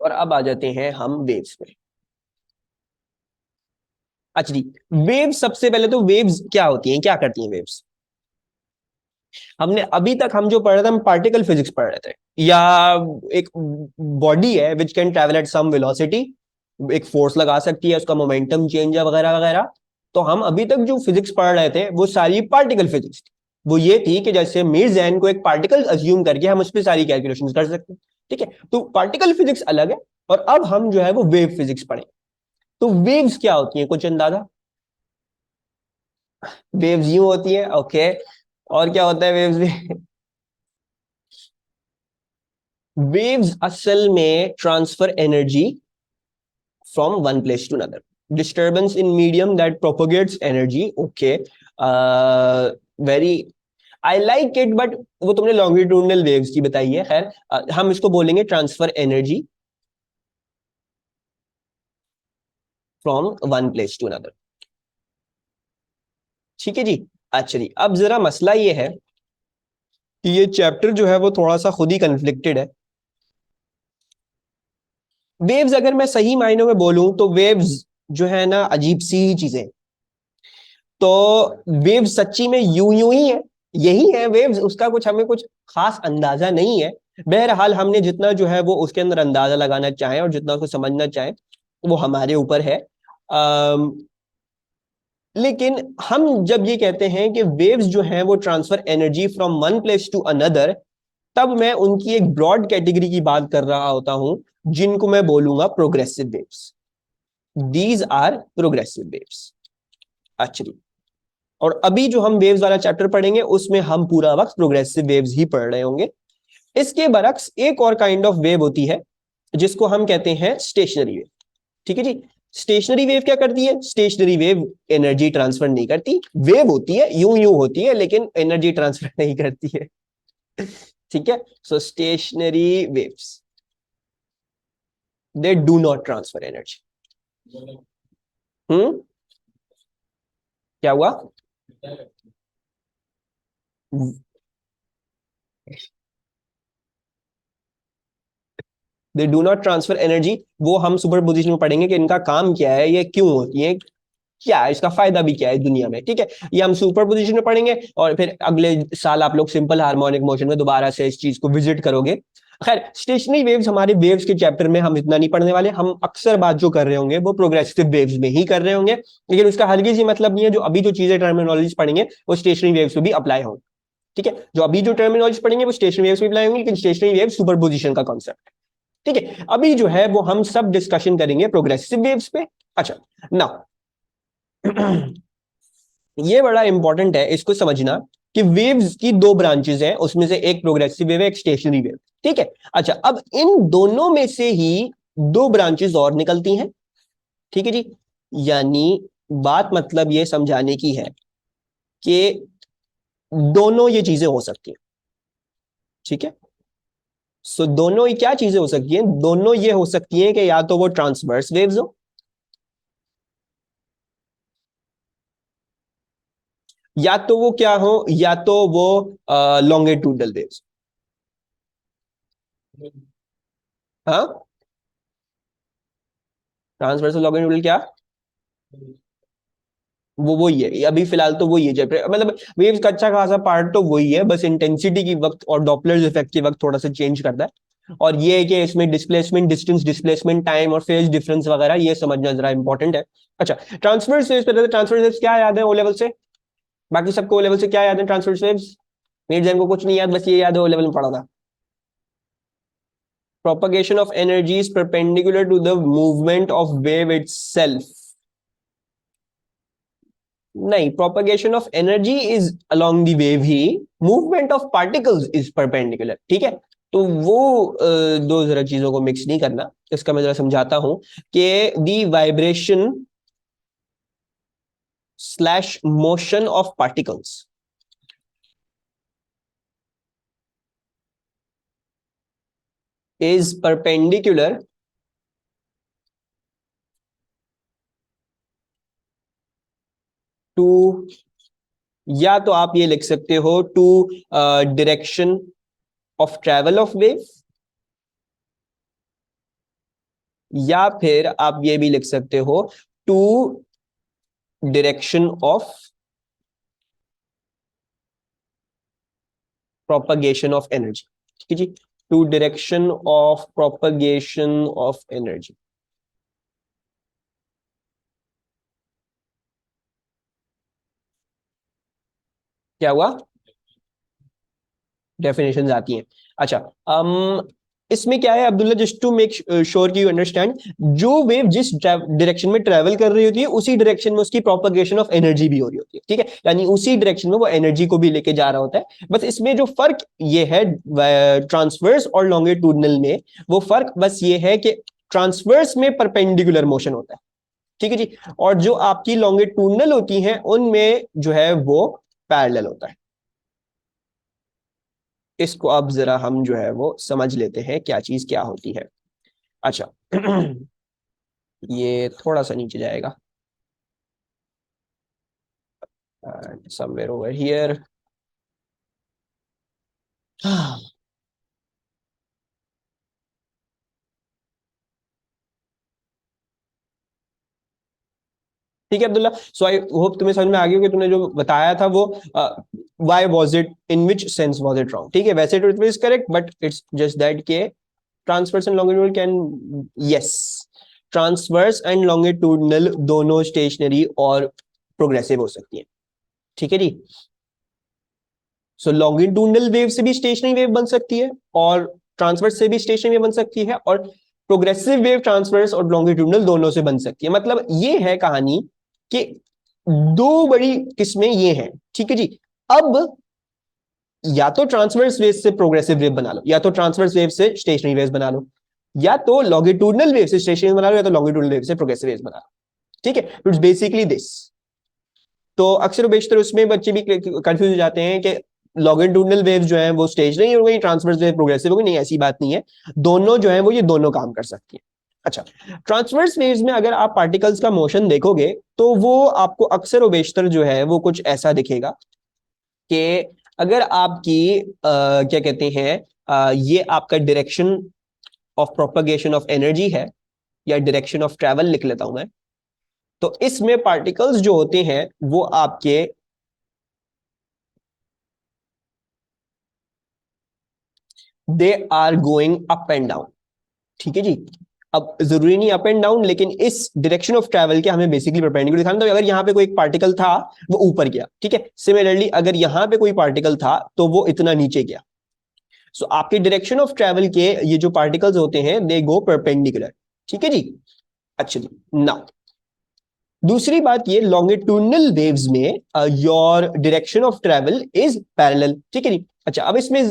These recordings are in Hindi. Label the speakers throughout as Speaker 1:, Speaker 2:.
Speaker 1: और अब आ जाते हैं हम वेव्स पे। अच्छा जी, वेव्स, सबसे पहले तो वेव्स क्या होती हैं, क्या करती हैं वेव्स? हमने अभी तक हम जो पढ़ रहे थे, हम पार्टिकल फिजिक्स पढ़ रहे थे, या एक बॉडी है which can travel at some velocity, एक फोर्स लगा सकती है, उसका मोमेंटम चेंज है वगैरह वगैरह। तो हम अभी तक जो फिजिक्स पढ़ रहे थे वो सारी पार्टिकल फिजिक्स थी। वो ये थी कि जैसे मीरजैन को एक पार्टिकल अज्यूम करके हम उस पर सारी कैलकुलेशंस कर सकते हैं। ठीक है, तो पार्टिकल फिजिक्स अलग है। और अब हम जो है वो वेव फिजिक्स पढ़ें। तो वेव्स क्या होती हैं, कुछ अंदाजा? वेव्स यूं होती है, ओके। और क्या होता है वेव्स में? वेव्स असल में transfer energy from one place to another, disturbance in medium that propogates energy, okay. Very, I like it, but वो तुमने लॉन्गिट्यूडनल वेव्स की बताई है, खैर हम इसको बोलेंगे transfer energy from one place to another. ठीक है जी। अच्छा जी, अब जरा मसला ये है कि ये चैप्टर जो है वो थोड़ा सा खुद ही कन्फ्लिक्टेड है। वेव्स, अगर मैं सही मायनों में बोलूं तो वेव्स जो है ना, अजीब सी ही चीजें। तो वेव्स सच्ची में यूं यूं ही है, यही है वेव्स, उसका कुछ हमें कुछ खास अंदाजा नहीं है। बहरहाल हमने जितना जो है वो उसके अंदर अंदाजा लगाना चाहे और जितना उसको समझना चाहे वो हमारे ऊपर है। लेकिन हम जब ये कहते हैं कि वेव्स जो हैं वो transfer energy from one place to another, तब मैं उनकी एक ब्रॉड कैटेगरी की बात कर रहा होता हूं, जिनको मैं बोलूंगा progressive waves. These are progressive waves. Actually, और अभी जो हम वेव्स वाला चैप्टर पढ़ेंगे उसमें हम पूरा वक्त प्रोग्रेसिव वेव्स ही पढ़ रहे होंगे। इसके बरक्स एक और काइंड ऑफ वेव होती है जिसको हम कहते हैं स्टेशनरी वेव। ठीक है जी। स्टेशनरी वेव क्या करती है? स्टेशनरी वेव एनर्जी ट्रांसफर नहीं करती, वेव होती है, यूं यूं होती है, लेकिन एनर्जी ट्रांसफर नहीं करती है। ठीक है, so stationary waves, they do not transfer energy. Hmm, क्या हुआ? They do not transfer energy, वो हम सुपर पोजिशन में पढ़ेंगे कि इनका काम क्या है, ये क्यों होती है, क्या है इसका फायदा भी क्या है दुनिया में। ठीक है, ये हम सुपर पोजिशन में पढ़ेंगे और फिर अगले साल आप लोग सिंपल हार्मोनिक मोशन में दोबारा से इस चीज को विजिट करोगे। खैर, स्टेशनरी वेव्स हमारे वेव्स के चैप्टर में हम इतना नहीं पढ़ने वाले, हम अक्सर बात जो कर रहे होंगे वो प्रोग्रेसिव वेव्स में ही कर रहे होंगे। लेकिन उसका हरगिज ही मतलब नहीं है जो अभी जो चीजें टर्मिनोलॉजी पढ़ेंगे वो स्टेशनरी वेव्स में भी अप्लाई होंगे। ठीक है, जो अभी जो टर्मिनोलॉजी पढ़ेंगे वो स्टेशनरी वेव्स में अप्लाई होंगे, लेकिन स्टेशनरी वेव सुपर पोजिशन का कॉन्सेप्ट। ठीक है, अभी जो है वो हम सब डिस्कशन करेंगे प्रोग्रेसिव वेव्स पे। अच्छा, ना ये बड़ा इंपॉर्टेंट है इसको समझना कि वेव्स की दो ब्रांचेस हैं, उसमें से एक प्रोग्रेसिव वेव है, एक स्टेशनरी वेव। ठीक है, अच्छा, अब इन दोनों में से ही दो ब्रांचेस और निकलती हैं। ठीक है जी, यानी बात मतलब ये समझाने की है कि दोनों ये चीजें हो सकती हैं। ठीक है, सो दोनों ही क्या चीजें हो सकती हैं? दोनों ये हो सकती हैं कि या तो वो ट्रांसवर्स वेव्स हो, या तो वो क्या हो, या तो वो लॉन्गिट्यूडल वेव्स। हाँ, ट्रांसवर्स लॉन्गिट्यूडल क्या? वो वही है, अभी फिलहाल तो वही है चैप्टर, मतलब वेव्स का अच्छा खासा पार्ट तो वही है, बस इंटेंसिटी की वक्त और डॉपलर इफेक्ट के वक्त थोड़ा सा चेंज करता है। और ये है कि इसमें डिस्प्लेसमेंट डिस्टेंस, डिस्प्लेसमेंट टाइम और फेज डिफरेंस वगैरह ये समझना जरा इंपॉर्टेंट है। अच्छा, ट्रांसवर्स वेव्स पे, ट्रांसवर्स वेव्स क्या याद है ओ लेवल से? बाकी सबको ओ लेवल से क्या याद है ट्रांसवर्स वेव्स? मेरे जैन को कुछ नहीं याद, बस ये याद है ओ लेवल में पढ़ा था। Propagation of energy is perpendicular to the movement of wave itself. नहीं, propagation of energy is along the wave he, movement of particles is perpendicular. ठीक है, तो वो दो जरा चीजों को मिक्स नहीं करना। इसका मैं जरा समझाता हूं कि the vibration slash motion of particles is perpendicular to, या तो आप ये लिख सकते हो to direction of travel of wave, या फिर आप ये भी लिख सकते हो to direction of propagation of energy. ठीक है जी, to direction of propagation of energy. क्या हुआ? डेफिनेशंस आती हैं। अच्छा, इसमें क्या है Abdullah, just to make sure कि यू अंडरस्टैंड, जो वेव जिस डायरेक्शन में ट्रेवल कर रही होती है उसी डायरेक्शन में उसकी प्रोपगेशन ऑफ एनर्जी भी हो रही होती है। ठीक है, यानी उसी डायरेक्शन में वो एनर्जी को भी लेके जा रहा होता है। बस इसमें जो फर्क ये है ट्रांसवर्स और लॉन्गिट्यूडनल में, वो फर्क बस ये है कि ट्रांसवर्स में परपेंडिकुलर मोशन होता है। ठीक है जी, और जो आपकी लॉन्गिट्यूडनल होती हैं उनमें जो है वो पैरेलल होता है। इसको अब जरा हम जो है वो समझ लेते हैं क्या चीज क्या होती है। अच्छा, ये थोड़ा सा नीचे जाएगा, समवेयर ओवर हियर। ठीक है अब्दुल्ला, सो आई होप तुम्हें समझ में आ गया कि तुमने जो बताया था वो why was it, in which sense was it wrong. ठीक है, वैसे तो it was correct but it's just that के transverse and longitudinal can, yes, transverse and longitudinal दोनों स्टेशनरी और प्रोग्रेसिव हो सकती है। ठीक है जी, सो लॉन्गिट्यूडनल वेव से भी स्टेशनरी वेव बन सकती है और ट्रांसवर्स से भी स्टेशनरी वेव बन सकती है, और प्रोग्रेसिव वेव ट्रांसवर्स और लॉन्गिट्यूडनल दोनों से बन सकती है। मतलब ये है कहानी कि दो बड़ी किस्में ये हैं। ठीक है जी, अब या तो ट्रांसवर्स वेव से प्रोग्रेसिव वेव बना लो, या तो ट्रांसवर्स वेव से स्टेशनरी वेव बना लो, या तो लॉन्गिट्यूडनल वेव से स्टेशनरी बना लो, या तो लॉन्गिट्यूडनल वेव से प्रोग्रेसिव वेव बना लो। ठीक है, इट्स बेसिकली दिस। तो अक्सर बेशतर उसमें बच्चे भी कंफ्यूज हो जाते हैं कि लॉन्गिट्यूडनल वेव जो है वो स्टेज नहीं हो गई, ट्रांसवर्स वेव प्रोग्रेसिव हो गई। नहीं, ऐसी बात नहीं है, दोनों जो है वो ये दोनों काम कर सकती है। अच्छा, ट्रांसवर्स वेव्स में अगर आप पार्टिकल्स का मोशन देखोगे तो वो आपको अक्सर बेशतर जो है वो कुछ ऐसा दिखेगा कि अगर आपकी क्या कहते हैं, ये आपका direction of propagation of energy है, या डायरेक्शन ऑफ ट्रेवल लिख लेता हूं मैं, तो इसमें पार्टिकल्स जो होते हैं वो आपके they are going up and down. ठीक है जी, अब जरूरी नहीं अप एंड डाउन, लेकिन इस डायरेक्शन ऑफ ट्रैवल के हमें बेसिकली परपेंडिकुलर दिखाना। तो अगर यहाँ पे कोई एक पार्टिकल था वो ऊपर गया, ठीक है, सिमिलरली अगर यहाँ पे कोई पार्टिकल था तो वो इतना नीचे गया। सो आपके डायरेक्शन ऑफ ट्रैवल के ये जो पार्टिकल्स होते हैं दे गो परपेंडिकुलर। ठीक है जी, अच्छा जी, नाउ दूसरी बात ये, लॉन्गिट्यूडनल वेव्स में your direction of travel is parallel. ठीक है जी, अच्छा, अब इसमें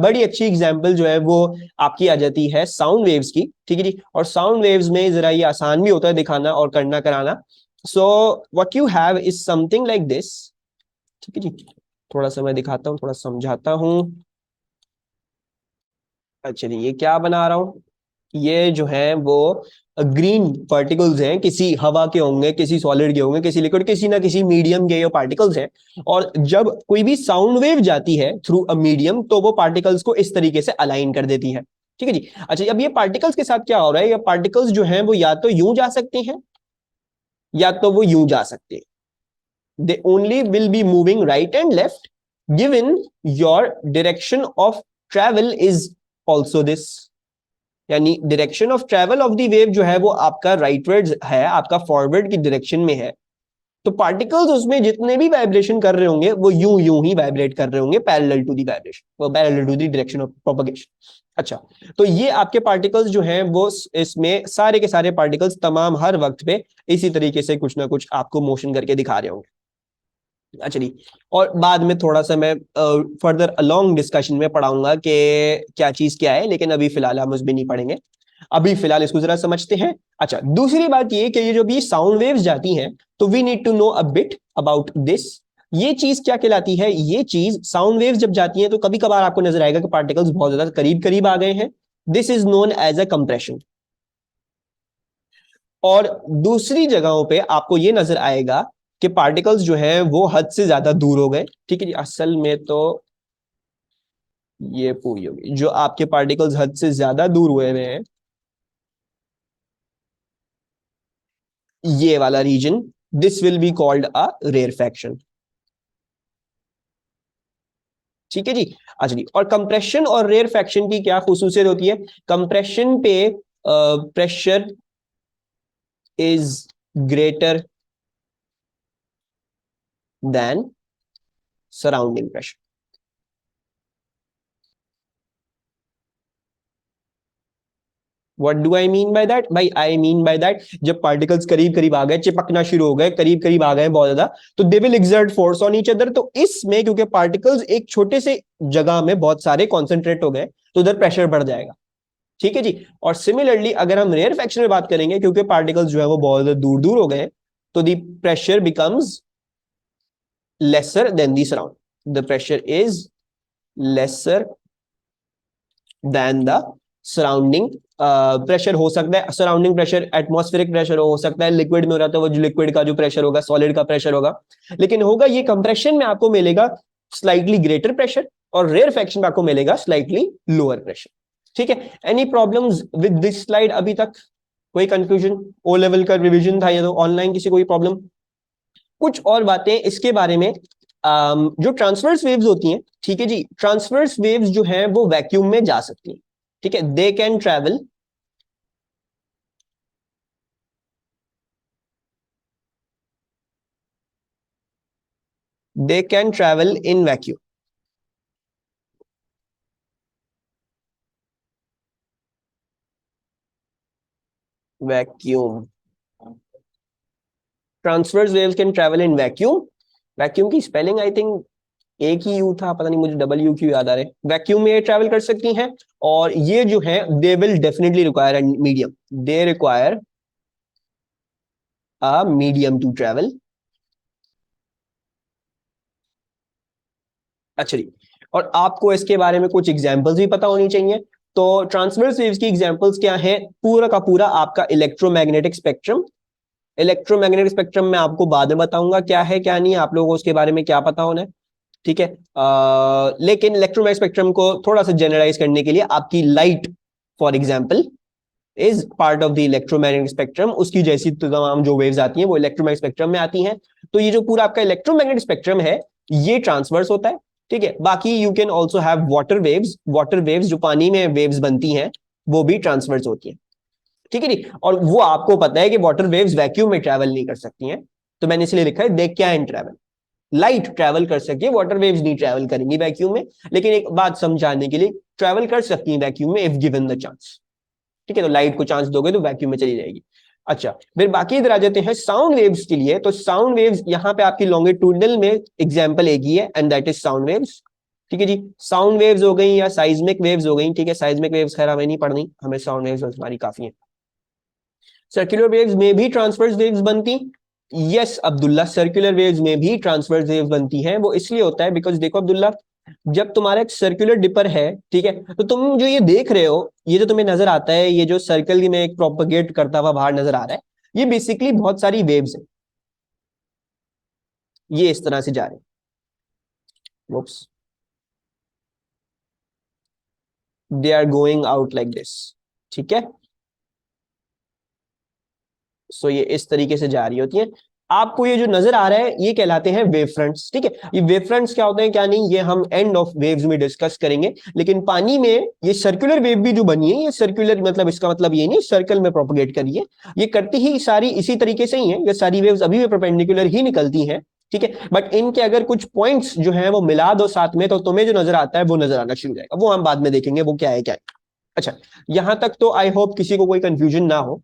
Speaker 1: बड़ी अच्छी एग्जांपल जो है वो आपकी आ जाती है साउंड वेव्स की। ठीक है जी, और साउंड वेव्स में जरा ये आसान भी होता है दिखाना और करना कराना। So what you have is something like this. ठीक है जी, थोड़ा सा मैं दिखाता हूँ, थोड़ा समझाता हूँ। अच्छा जी, ये क्या बना रहा हूँ, ये जो है वो ग्रीन पार्टिकल्स हैं, किसी हवा के होंगे, किसी सॉलिड के होंगे, किसी लिक्विड, किसी ना किसी मीडियम के ये पार्टिकल्स हैं। और जब कोई भी साउंड वेव जाती है थ्रू अ मीडियम तो वो पार्टिकल्स को इस तरीके से अलाइन कर देती है। ठीक है जी, अच्छा, अब ये पार्टिकल्स के साथ क्या हो रहा है, ये पार्टिकल्स जो हैं वो या तो यूं जा सकते हैं या तो वो यूं जा सकते हैं। They only will be moving right and left given your direction of travel is also this. यानी direction of travel of the wave जो है वो आपका राइटवर्ड्स है, आपका फॉरवर्ड की डायरेक्शन में है। तो पार्टिकल्स उसमें जितने भी वाइब्रेशन कर रहे होंगे वो यूं यूं ही वाइब्रेट कर रहे होंगे, पैरेलल टू दी वाइब्रेशन, वो parallel to the direction of propagation. अच्छा, तो ये आपके पार्टिकल्स जो हैं वो इसमें सारे के सारे पार्टिकल्स तमाम हर वक्त पे इसी तरीके से कुछ ना कुछ आपको मोशन करके दिखा रहे होंगे। अच्छा जी, और बाद में थोड़ा सा मैं फर्दर अलोंग डिस्कशन में पढ़ाऊंगा कि क्या चीज क्या है, लेकिन अभी फिलहाल हम उसमें नहीं पढ़ेंगे। अभी फिलहाल इसको जरा समझते हैं। अच्छा, दूसरी बात ये कि ये जो भी साउंड वेव्स जाती हैं तो we need to know a bit about this. ये चीज क्या कहलाती है, ये चीज साउंड वेव्स जब जाती हैं तो कभी कभार आपको नजर आएगा कि पार्टिकल्स बहुत ज्यादा करीब करीब आ गए हैं। This is known as a compression. और दूसरी जगहों पे आपको ये नजर आएगा कि पार्टिकल्स जो है वो हद से ज्यादा दूर हो गए। ठीक है जी, असल में तो ये पूरी होगी, जो आपके पार्टिकल्स हद से ज्यादा दूर हुए हुए हैं ये वाला region, this will be called a rarefaction. ठीक है जी। अच्छा जी, और कंप्रेशन और रेयरफैक्शन की क्या खुसूसियत होती है? कंप्रेशन पे pressure is greater than surrounding pressure. What do I mean by that? भाई आई मीन बाय दैट, जब पार्टिकल्स करीब करीब आ गए, चिपकना शुरू हो गए, करीब करीब आ गए बहुत ज्यादा, तो they will exert force on each other. तो इसमें क्योंकि पार्टिकल्स एक छोटे से जगह में बहुत सारे कॉन्सेंट्रेट हो गए, तो उधर प्रेशर बढ़ जाएगा। ठीक है जी। और सिमिलरली अगर हम रेयरफैक्शन में बात करेंगे, क्योंकि पार्टिकल्स जो है वो बहुत ज्यादा दूर दूर हो गए, तो the pressure becomes lesser than the surround. The pressure is lesser than the surrounding pressure. हो सकता है सराउंडिंग प्रेशर एटमॉस्फेरिक प्रेशर हो सकता है लिक्विड में हो रहा था, वो जो लिक्विड का जो प्रेशर होगा, सॉलिड का प्रेशर होगा, लेकिन होगा ये कंप्रेशन में आपको मिलेगा स्लाइटली ग्रेटर प्रेशर, और रेयरफैक्शन में आपको मिलेगा स्लाइटली लोअर प्रेशर। ठीक है। Any problems with this slide अभी तक? कोई कंफ्यूजन? ओ लेवल का रिवीजन था ये, तो ऑनलाइन किसी कोई प्रॉब्लम? कुछ और बातें इसके बारे में। जो ट्रांसवर्स वेव्स होती हैं, ठीक है जी, ट्रांसवर्स वेव्स जो हैं वो वैक्यूम में जा सकती हैं। ठीक है, they can travel in vacuum. Vacuum, transverse waves can travel in vacuum. Vacuum की स्पेलिंग आई थिंक एक ही यू था, पता नहीं, मुझे डबल यू क्यों याद आ रहे। वैक्यूम में ट्रेवल कर सकती हैं, और ये जो है they will definitely require medium. They require a medium to travel. अच्छा जी, और आपको इसके बारे में कुछ एग्जांपल्स भी पता होनी चाहिए। तो ट्रांसवर्स वेव्स की एग्जांपल्स क्या है? पूरा का पूरा आपका इलेक्ट्रोमैग्नेटिक स्पेक्ट्रम। इलेक्ट्रोमैग्नेटिक स्पेक्ट्रम में आपको बाद में बताऊंगा क्या है क्या नहीं, आप लोगों को उसके बारे में क्या पता होना है। ठीक है। लेकिन इलेक्ट्रोमैग्नेटिक स्पेक्ट्रम को थोड़ा सा जनरलाइज करने के लिए, आपकी light for example is part of the electromagnetic spectrum. उसकी जैसी तमाम जो वेव्स आती हैं वो इलेक्ट्रोमैग्नेटिक स्पेक्ट्रम में आती हैं। तो ये जो पूरा आपका इलेक्ट्रोमैग्नेटिक स्पेक्ट्रम है, ये ट्रांसवर्स होता है। ठीक है। बाकी you can also have water waves. Water waves जो पानी में वेव्स बनती हैं, वो भी ट्रांसवर्स होती हैं। ठीक है जी। और वो आपको पता है कि वाटर वेव्स वैक्यूम में ट्रैवल नहीं कर सकती हैं, तो मैंने इसलिए लिखा है they can travel. Light travel कर सकती है, वाटर वेव्स नहीं ट्रैवल करेंगी वैक्यूम में। लेकिन एक बात समझाने के लिए, ट्रैवल कर सकती है वैक्यूम में इफ गिवन द चांस। ठीक है, तो लाइट को चांस दोगे तो वैक्यूम में चली जाएगी। अच्छा, फिर बाकी इधर आ जाते हैं साउंड वेव्स के लिए। तो साउंड वेव्स यहाँ पे आपकी लॉन्गिट्यूडनल में एग्जांपल एक ही है, and that is sound waves. ठीक है जी। साउंड वेव्स हो गई या साइज्मिक वेव्स हो गई। ठीक है, साइज्मिक वेव्स खैर हमें नहीं पढ़नी, हमें साउंड वेव्स हमारी काफी है। सर्कुलर वेव्स में भी ट्रांसवर्स वेव्स बनती। यस अब्दुल्ला, सर्कुलर वेव्स में भी ट्रांसवर्स वेव्स बनती हैं। वो इसलिए होता है बिकॉज देखो अब्दुल्ला, जब तुम्हारा एक सर्कुलर डिपर है, ठीक है, तो तुम जो ये देख रहे हो, ये जो तुम्हें नजर आता है, ये जो सर्कल में एक प्रोपगेट करता हुआ बाहर नजर आ रहा है, ये बेसिकली बहुत सारी वेव्स है। ये इस तरह से जा रहे हैं, they are going out like this. ठीक है। सो ये इस तरीके से जारी होती है। आपको ये जो नजर आ रहा है, ये कहलाते हैं वेव फ्रंट्स। ठीक है, ये वेव फ्रंट्स क्या होते हैं क्या नहीं, ये हम एंड ऑफ वेव्स में डिस्कस करेंगे। लेकिन पानी में ये सर्कुलर वेव भी जो बनी है, ये सर्कुलर मतलब इसका मतलब ये नहीं सर्कल में प्रोपगेट करिए, ये करती ही सारी इसी तरीके से ही है। ये सारी वेव्स अभी भी परपेंडिकुलर ही निकलती हैं। ठीक है, बट इनके अगर कुछ पॉइंट्स जो है वो मिला दो साथ में, तो तुम्हें जो नजर आता है वो नजर आना शुरू हो जाएगा। वो हम बाद में देखेंगे वो क्या है क्या है। अच्छा, यहां तक तो आई होप किसी को कोई कंफ्यूजन ना हो।